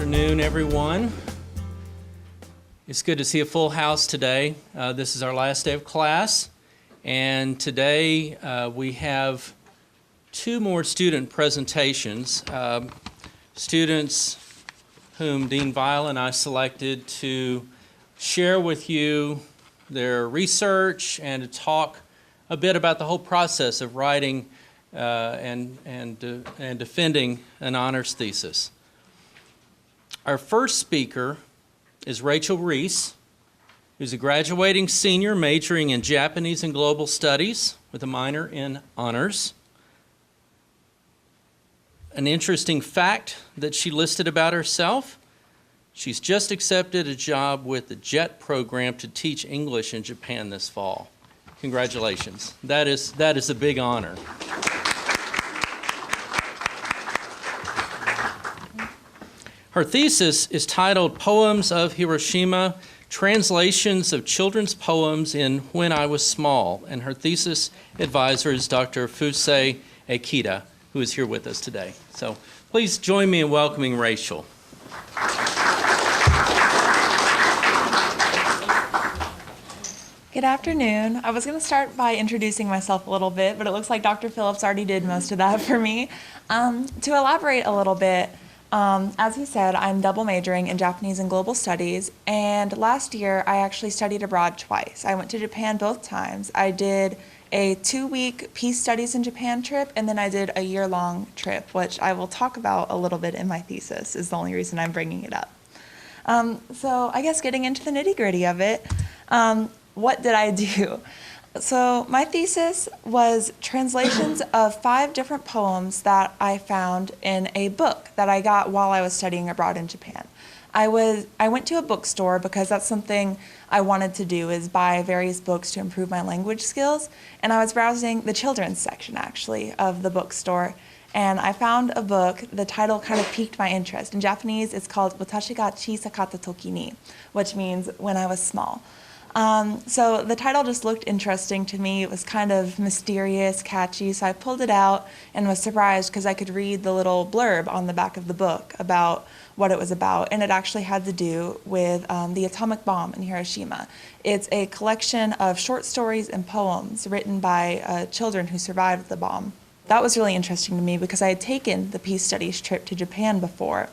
afternoon, everyone. It's good to see a full house today. This is our last day of class, and today we have two more student presentations. Students whom Dean Weil and I selected to share with you their research and to talk a bit about the whole process of writing and defending an honors thesis. Our first speaker is Rachel Reece, who's a graduating senior majoring in Japanese and Global Studies with a minor in honors. An interesting fact that she listed about herself: she's just accepted a job with the JET program to teach English in Japan this fall. Congratulations. That is a big honor. Her thesis is titled Poems of Hiroshima, Translations of Children's Poems in When I Was Small, and her thesis advisor is Dr. Fusei Akita, who is here with us today. So please join me in welcoming Rachel. Good afternoon. I was going to start by introducing myself a little bit, but it looks like Dr. Phillips already did most of that for me. To elaborate a little bit, as he said, I'm double majoring in Japanese and Global Studies, and last year I actually studied abroad twice. I went to Japan both times. I did a 2-week peace studies in Japan trip, and then I did a year-long trip, which I will talk about a little bit in my thesis, is the only reason I'm bringing it up. So I guess getting into the nitty-gritty of it, what did I do? So my thesis was translations of 5 different poems that I found in a book that I got while I was studying abroad in Japan. I went to a bookstore because that's something I wanted to do, is buy various books to improve my language skills. And I was browsing the children's section, actually, of the bookstore. And I found a book. The title kind of piqued my interest. In Japanese, it's called Watashi ga chisakatta toki ni, which means when I was small. So the title just looked interesting to me. It was kind of mysterious, catchy, so I pulled it out and was surprised because I could read the little blurb on the back of the book about what it was about, and it actually had to do with the atomic bomb in Hiroshima. It's a collection of short stories and poems written by children who survived the bomb. That was really interesting to me because I had taken the peace studies trip to Japan before,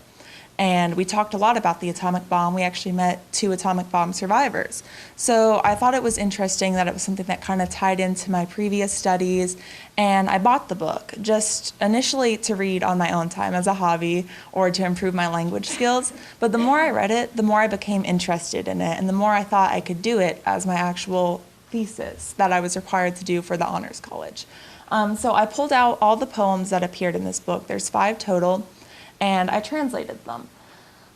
and we talked a lot about the atomic bomb. We actually met 2 atomic bomb survivors. So I thought it was interesting that it was something that kind of tied into my previous studies, and I bought the book just initially to read on my own time as a hobby or to improve my language skills. But the more I read it, the more I became interested in it, and the more I thought I could do it as my actual thesis that I was required to do for the Honors College. So I pulled out all the poems that appeared in this book. There's 5 total, and I translated them.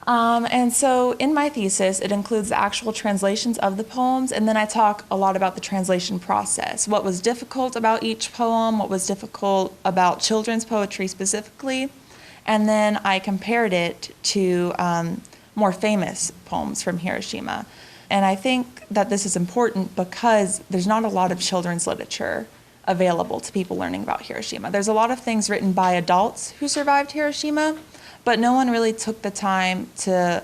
And so in my thesis, it includes the actual translations of the poems, and then I talk a lot about the translation process. What was difficult about each poem, what was difficult about children's poetry specifically, and then I compared it to more famous poems from Hiroshima. And I think that this is important because there's not a lot of children's literature available to people learning about Hiroshima. There's a lot of things written by adults who survived Hiroshima, but no one really took the time to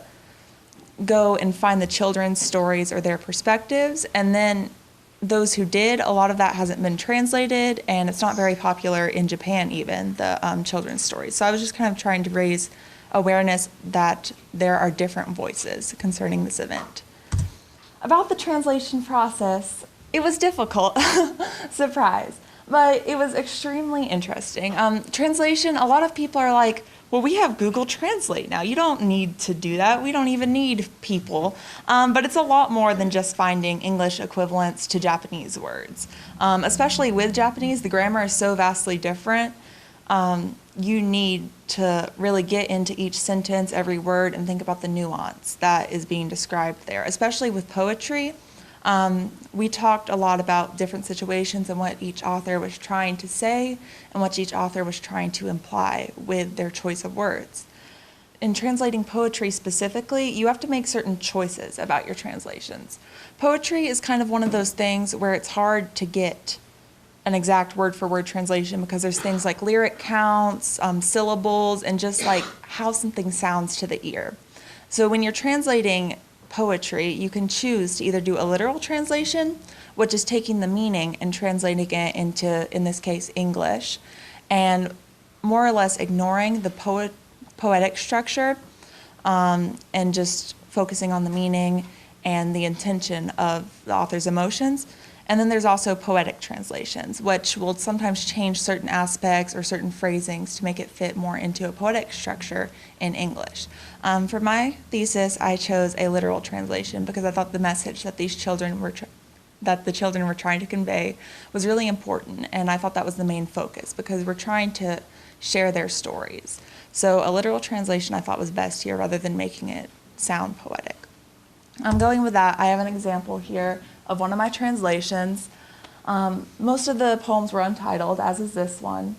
go and find the children's stories or their perspectives. And then those who did, a lot of that hasn't been translated, and it's not very popular in Japan even, the children's stories. So I was just kind of trying to raise awareness that there are different voices concerning this event. About the translation process, it was difficult, surprise, but it was extremely interesting. Translation, a lot of people are like, well, we have Google Translate now. You don't need to do that. We don't even need people. But it's a lot more than just finding English equivalents to Japanese words. Especially with Japanese, the grammar is so vastly different. You need to really get into each sentence, every word, and think about the nuance that is being described there, especially with poetry. We talked a lot about different situations and what each author was trying to say and what each author was trying to imply with their choice of words. In translating poetry specifically, you have to make certain choices about your translations. Poetry is kind of one of those things where it's hard to get an exact word-for-word translation because there's things like lyric counts, syllables, and just like how something sounds to the ear. So when you're translating poetry, you can choose to either do a literal translation, which is taking the meaning and translating it into, in this case, English, and more or less ignoring the poetic structure and just focusing on the meaning and the intention of the author's emotions. And then there's also poetic translations, which will sometimes change certain aspects or certain phrasings to make it fit more into a poetic structure in English. For my thesis, I chose a literal translation because I thought the message that the children were trying to convey was really important, and I thought that was the main focus because we're trying to share their stories. So a literal translation I thought was best here rather than making it sound poetic. I'm going with that. I have an example here of one of my translations. Most of the poems were untitled, as is this one,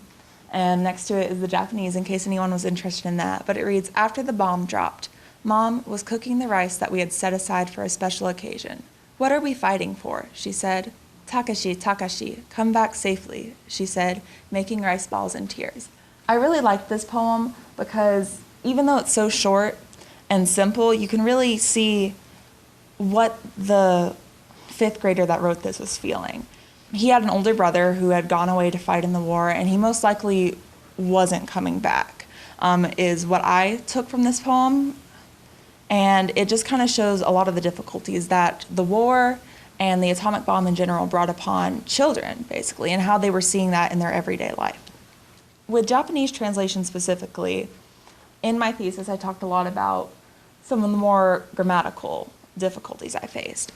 and next to it is the Japanese in case anyone was interested in that. But it reads, "After the bomb dropped, Mom was cooking the rice that we had set aside for a special occasion. 'What are we fighting for?' she said. 'Takashi, Takashi, come back safely,' she said, making rice balls in tears." I really liked this poem because even though it's so short and simple, you can really see what the fifth grader that wrote this was feeling. He had an older brother who had gone away to fight in the war, and he most likely wasn't coming back, is what I took from this poem. And it just kind of shows a lot of the difficulties that the war and the atomic bomb in general brought upon children, basically, and how they were seeing that in their everyday life. With Japanese translation specifically, in my thesis I talked a lot about some of the more grammatical difficulties I faced.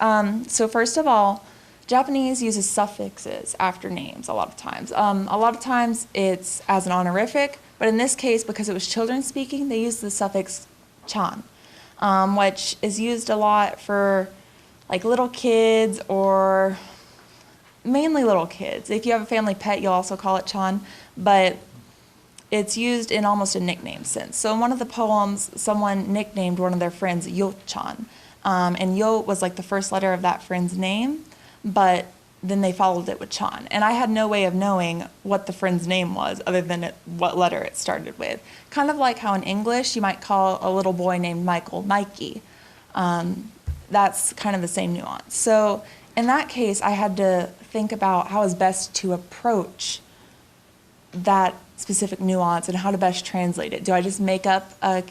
So first of all, Japanese uses suffixes after names a lot of times. A lot of times it's as an honorific, but in this case, because it was children speaking, they used the suffix chan, which is used a lot for like little kids or mainly little kids. If you have a family pet, you'll also call it chan, but it's used in almost a nickname sense. So in one of the poems, someone nicknamed one of their friends Yo-chan. And Yo was like the first letter of that friend's name, but then they followed it with Chan. And I had no way of knowing what the friend's name was other than what letter it started with. Kind of like how in English you might call a little boy named Michael Mikey. That's kind of the same nuance. So in that case, I had to think about how is best to approach that specific nuance and how to best translate it. Do I just make up a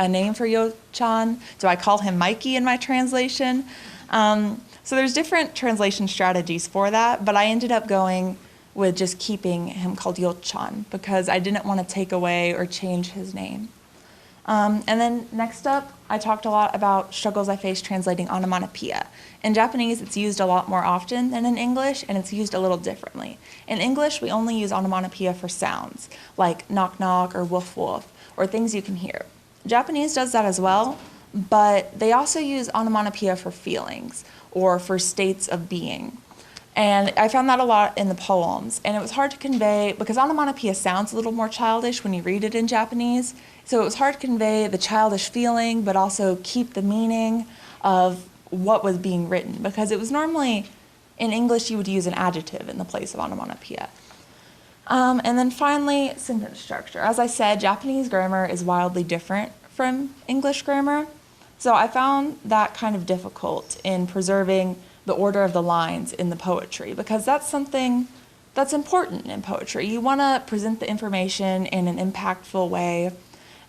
name for Yo-chan? Do I call him Mikey in my translation? So there's different translation strategies for that, but I ended up going with just keeping him called Yo-chan because I didn't want to take away or change his name. And then next up, I talked a lot about struggles I faced translating onomatopoeia. In Japanese, it's used a lot more often than in English, and it's used a little differently. In English, we only use onomatopoeia for sounds, like knock knock or woof woof, or things you can hear. Japanese does that as well, but they also use onomatopoeia for feelings or for states of being. And I found that a lot in the poems, and it was hard to convey because onomatopoeia sounds a little more childish when you read it in Japanese. So it was hard to convey the childish feeling, but also keep the meaning of what was being written. Because it was normally, in English, you would use an adjective in the place of onomatopoeia. And then finally, sentence structure. As I said, Japanese grammar is wildly different from English grammar. So I found that kind of difficult in preserving the order of the lines in the poetry, because that's something that's important in poetry. You want to present the information in an impactful way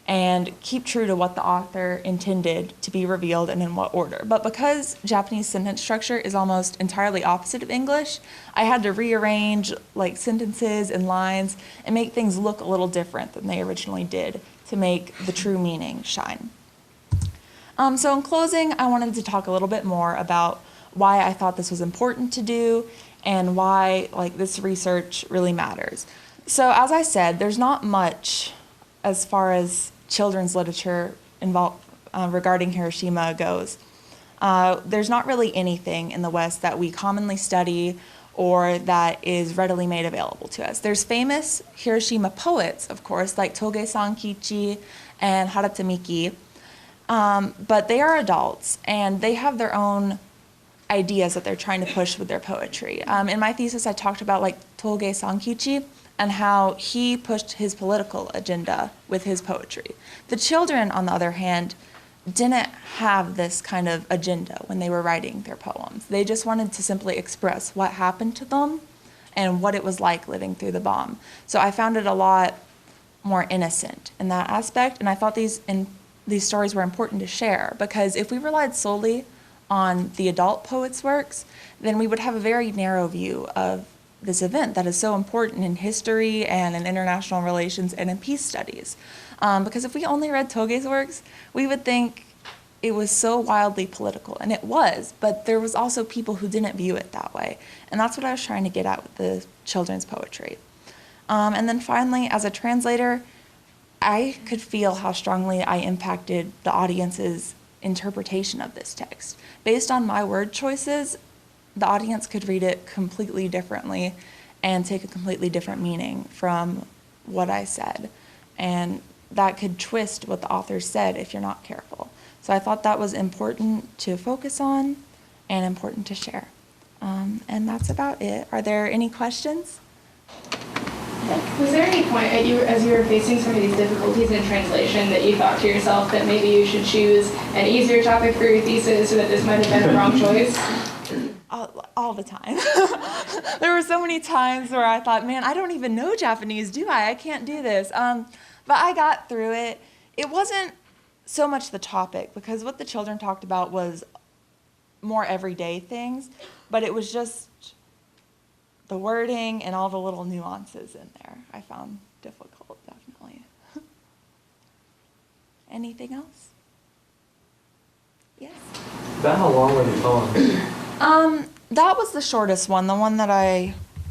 and keep true to what the author intended to be revealed and in what order. But because Japanese sentence structure is almost entirely opposite of English, I had to rearrange like sentences and lines and make things look a little different than they originally did to make the true meaning shine. So in closing, I wanted to talk a little bit more about why I thought this was important to do and why this research really matters. So as I said, there's not much as far as children's literature regarding Hiroshima goes. There's not really anything in the West that we commonly study or that is readily made available to us. There's famous Hiroshima poets, of course, like Toge-san Kichi and Harata Miki, but they are adults and they have their own ideas that they're trying to push with their poetry. In my thesis, I talked about Toge-san Kichi and how he pushed his political agenda with his poetry. The children, on the other hand, didn't have this kind of agenda when they were writing their poems. They just wanted to simply express what happened to them and what it was like living through the bomb. So I found it a lot more innocent in that aspect, and I thought these stories were important to share, because if we relied solely on the adult poets' works, then we would have a very narrow view of this event that is so important in history and in international relations and in peace studies. Because if we only read Toge's works, we would think it was so wildly political, and it was, but there was also people who didn't view it that way. And that's what I was trying to get at with the children's poetry. And then finally, as a translator, I could feel how strongly I impacted the audience's interpretation of this text. Based on my word choices, the audience could read it completely differently and take a completely different meaning from what I said. And that could twist what the author said if you're not careful. So I thought that was important to focus on and important to share. And that's about it. Are there any questions? Was there any point as you were facing some of these difficulties in translation that you thought to yourself that maybe you should choose an easier topic for your thesis, or that this might have been the wrong choice? All the time. There were so many times where I thought, man, I don't even know Japanese, do I? I can't do this. But I got through it. It wasn't so much the topic, because what the children talked about was more everyday things, but it was just the wording and all the little nuances in there I found difficult, definitely. Anything else? Yes? About how long were the poems? That was the shortest one, the one that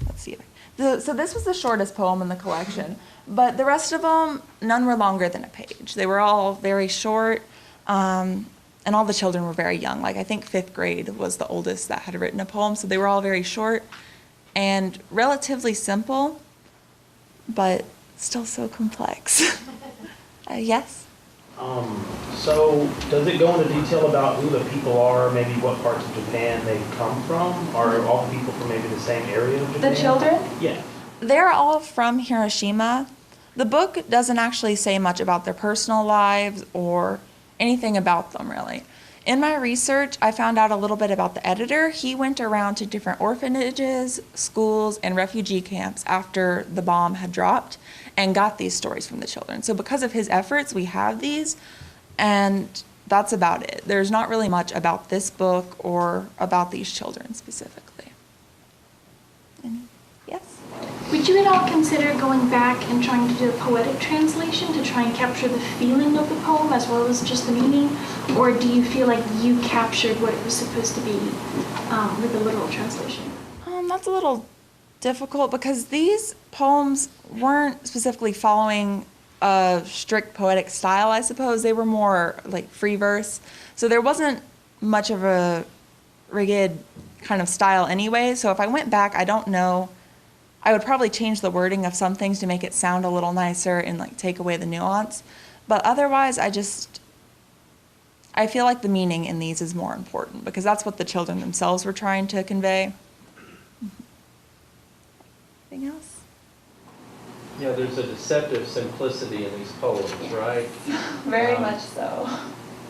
let's see. So this was the shortest poem in the collection, but the rest of them, none were longer than a page. They were all very short, and all the children were very young. Like, I think 5th grade was the oldest that had written a poem, so they were all very short and relatively simple, but still so complex. Yes? So does it go into detail about who the people are, maybe what parts of Japan they come from? Are all the people from maybe the same area of Japan? The children? Yeah. They're all from Hiroshima. The book doesn't actually say much about their personal lives or anything about them, really. In my research, I found out a little bit about the editor. He went around to different orphanages, schools, and refugee camps after the bomb had dropped and got these stories from the children. So because of his efforts, we have these, and that's about it. There's not really much about this book or about these children specifically. Yes? Would you at all consider going back and trying to do a poetic translation to try and capture the feeling of the poem as well as just the meaning? Or do you feel like you captured what it was supposed to be with the literal translation? That's a little difficult, because these poems weren't specifically following a strict poetic style, I suppose. They were more like free verse. So there wasn't much of a rigid kind of style anyway. So if I went back, I don't know. I would probably change the wording of some things to make it sound a little nicer and like take away the nuance. But otherwise, I feel like the meaning in these is more important, because that's what the children themselves were trying to convey. Anything else? Yeah, there's a deceptive simplicity in these poems, right? Very much so.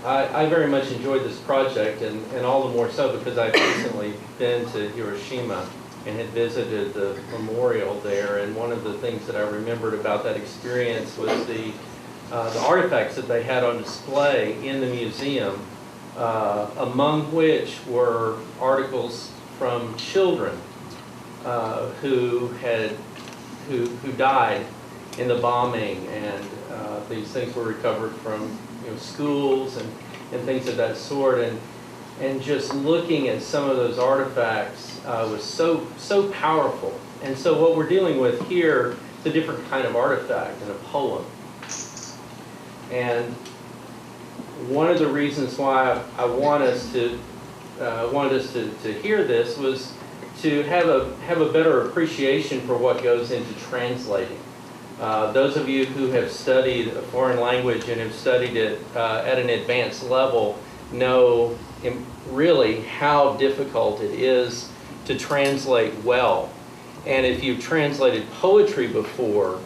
I very much enjoyed this project, and all the more so because I've recently been to Hiroshima and had visited the memorial there, and one of the things that I remembered about that experience was the artifacts that they had on display in the museum, among which were articles from children who died in the bombing, and these things were recovered from schools and things of that sort, and just looking at some of those artifacts was so powerful. And so what we're dealing with here is a different kind of artifact in a poem. And one of the reasons why I wanted us to hear this was to have a better appreciation for what goes into translating. Those of you who have studied a foreign language and have studied it at an advanced level know really how difficult it is to translate well. And if you've translated poetry before,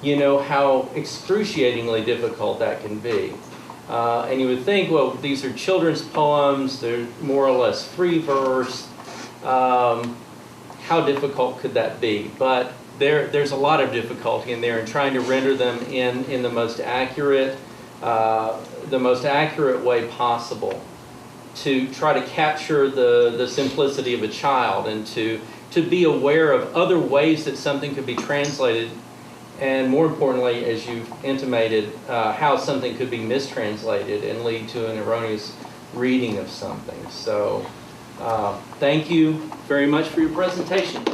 you know how excruciatingly difficult that can be. And you would think, well, these are children's poems, they're more or less free verse. How difficult could that be? But there's a lot of difficulty in there in trying to render them in the most accurate way possible, to try to capture the simplicity of a child, and to be aware of other ways that something could be translated, and more importantly, as you've intimated, how something could be mistranslated and lead to an erroneous reading of something. So thank you very much for your presentation.